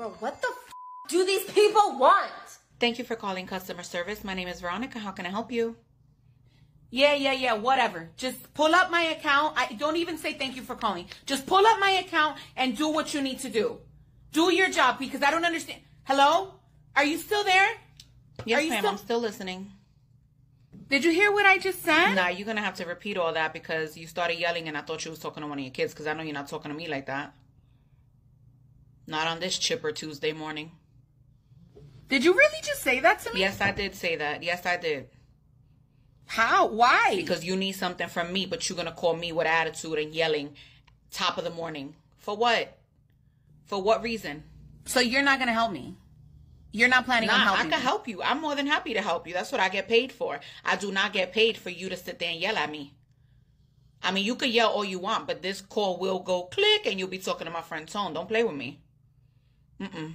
Bro, what the do these people want? Thank you for calling customer service. My name is Veronica. How can I help you? Yeah, whatever. Just pull up my account. I don't even say thank you for calling. Just pull up my account and do what you need to do. Do your job, because I don't understand. Hello? Are you still there? Yes, ma'am. I'm still listening. Did you hear what I just said? Nah, you're going to have to repeat all that because you started yelling and I thought you was talking to one of your kids, because I know you're not talking to me like that. Not on this chipper Tuesday morning. Did you really just say that to me? Yes, I did say that. Yes, I did. How? Why? Because you need something from me, but you're going to call me with attitude and yelling top of the morning. For what? For what reason? So you're not going to help me? You're not planning on helping me? I can help you. I'm more than happy to help you. That's what I get paid for. I do not get paid for you to sit there and yell at me. I mean, you could yell all you want, but this call will go click and you'll be talking to my friend Tone. Don't play with me. Mm-mm.